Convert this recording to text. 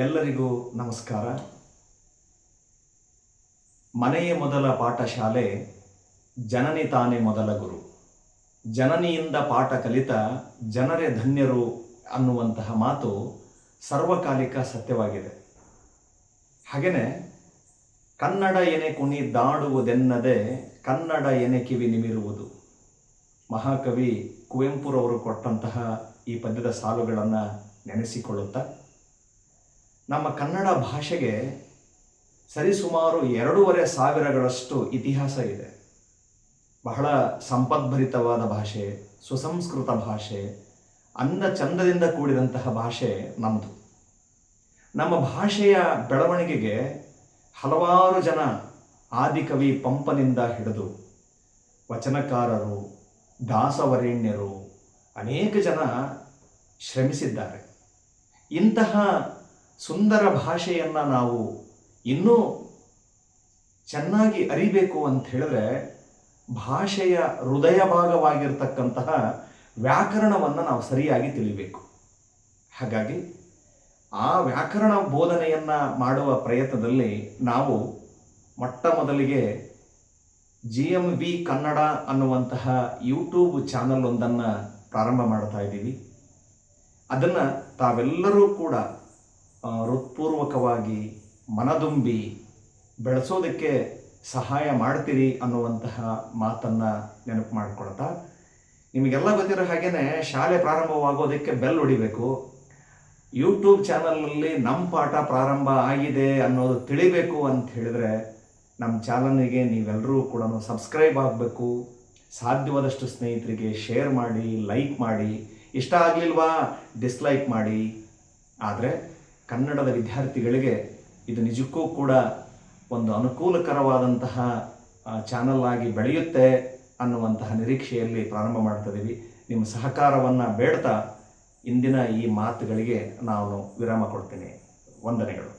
ಎಲ್ಲರಿಗೂ ನಮಸ್ಕಾರ. ಮನೆಯೇ ಮೊದಲ ಪಾಠಶಾಲೆ, ಜನನಿ ತಾನೇ ಮೊದಲ ಗುರು. ಜನನಿಯಿಂದ ಪಾಠ ಕಲಿತ ಜನರೇ ಧನ್ಯರು ಅನ್ನುವಂತಹ ಮಾತು ಸರ್ವಕಾಲಿಕ ಸತ್ಯವಾಗಿದೆ. ಹಾಗೆಯೇ ಕನ್ನಡ ಎನೆ ಕುಣಿದಾಡುವುದೆನ್ನದೆ ಕನ್ನಡ ಎನೆ ಕಿವಿ ನಿಮಿರುವುದು. ಮಹಾಕವಿ ಕುವೆಂಪುರವರು ಕೊಟ್ಟಂತಹ ಈ ಪದ್ಯದ ಸಾಲುಗಳನ್ನು ನೆನೆಸಿಕೊಳ್ಳುತ್ತಾ, ನಮ್ಮ ಕನ್ನಡ ಭಾಷೆಗೆ ಸರಿಸುಮಾರು 2,500 ಇತಿಹಾಸ ಇದೆ. ಬಹಳ ಸಂಪದ್ಭರಿತವಾದ ಭಾಷೆ, ಸುಸಂಸ್ಕೃತ ಭಾಷೆ, ಅಂದ ಚಂದದಿಂದ ಕೂಡಿದಂತಹ ಭಾಷೆ ನಮ್ಮದು. ನಮ್ಮ ಭಾಷೆಯ ಬೆಳವಣಿಗೆಗೆ ಹಲವಾರು ಜನ, ಆದಿಕವಿ ಪಂಪನಿಂದ ಹಿಡಿದು ವಚನಕಾರರು, ದಾಸವರೇಣ್ಯರು, ಅನೇಕ ಜನ ಶ್ರಮಿಸಿದ್ದಾರೆ. ಇಂತಹ ಸುಂದರ ಭಾಷೆಯನ್ನು ನಾವು ಇನ್ನೂ ಚೆನ್ನಾಗಿ ಅರಿಬೇಕು ಅಂತ ಹೇಳಿದ್ರೆ ಭಾಷೆಯ ಹೃದಯ ಭಾಗವಾಗಿರ್ತಕ್ಕಂತಹ ವ್ಯಾಕರಣವನ್ನು ನಾವು ಸರಿಯಾಗಿ ತಿಳಿಬೇಕು. ಹಾಗಾಗಿ ಆ ವ್ಯಾಕರಣ ಬೋಧನೆಯನ್ನು ಮಾಡುವ ಪ್ರಯತ್ನದಲ್ಲಿ ನಾವು ಮೊಟ್ಟ ಮೊದಲಿಗೆ GMV ಕನ್ನಡ ಅನ್ನುವಂತಹ ಯೂಟ್ಯೂಬ್ ಚಾನಲ್ ಒಂದನ್ನು ಪ್ರಾರಂಭ ಮಾಡ್ತಾ ಇದ್ದೀವಿ. ಅದನ್ನು ತಾವೆಲ್ಲರೂ ಕೂಡ ಹೃತ್ಪೂರ್ವಕವಾಗಿ ಮನದುಂಬಿ ಬೆಳೆಸೋದಕ್ಕೆ ಸಹಾಯ ಮಾಡ್ತೀರಿ ಅನ್ನುವಂತಹ ಮಾತನ್ನು ನೆನಪು ಮಾಡಿಕೊಳ್ತಾ, ನಿಮಗೆಲ್ಲ ಗೊತ್ತಿರೋ ಹಾಗೆಯೇ ಶಾಲೆ ಪ್ರಾರಂಭವಾಗೋದಕ್ಕೆ ಬೆಲ್ ಹೊಡಿಬೇಕು. ಯೂಟ್ಯೂಬ್ ಚಾನಲಲ್ಲಿ ನಮ್ಮ ಪಾಠ ಪ್ರಾರಂಭ ಆಗಿದೆ ಅನ್ನೋದು ತಿಳಿಬೇಕು ಅಂತ ಹೇಳಿದರೆ ನಮ್ಮ ಚಾನಲ್ನಿಗೆ ನೀವೆಲ್ಲರೂ ಕೂಡ ಸಬ್ಸ್ಕ್ರೈಬ್ ಆಗಬೇಕು. ಸಾಧ್ಯವಾದಷ್ಟು ಸ್ನೇಹಿತರಿಗೆ ಶೇರ್ ಮಾಡಿ, ಲೈಕ್ ಮಾಡಿ. ಇಷ್ಟ ಆಗಲಿಲ್ವಾ ಡಿಸ್ಲೈಕ್ ಮಾಡಿ. ಆದರೆ ಕನ್ನಡದ ವಿದ್ಯಾರ್ಥಿಗಳಿಗೆ ಇದು ನಿಜಕ್ಕೂ ಕೂಡ ಒಂದು ಅನುಕೂಲಕರವಾದಂತಹ ಚಾನಲ್ ಆಗಿ ಬೆಳೆಯುತ್ತೆ ಅನ್ನುವಂತಹ ನಿರೀಕ್ಷೆಯಲ್ಲಿ ಪ್ರಾರಂಭ ಮಾಡ್ತಿದ್ದೀವಿ. ನಿಮ್ಮ ಸಹಕಾರವನ್ನು ಬೇಡ್ತಾ ಇಂದಿನ ಈ ಮಾತುಗಳಿಗೆ ನಾನು ವಿರಾಮ ಕೊಡ್ತೀನಿ. ವಂದನೆಗಳು.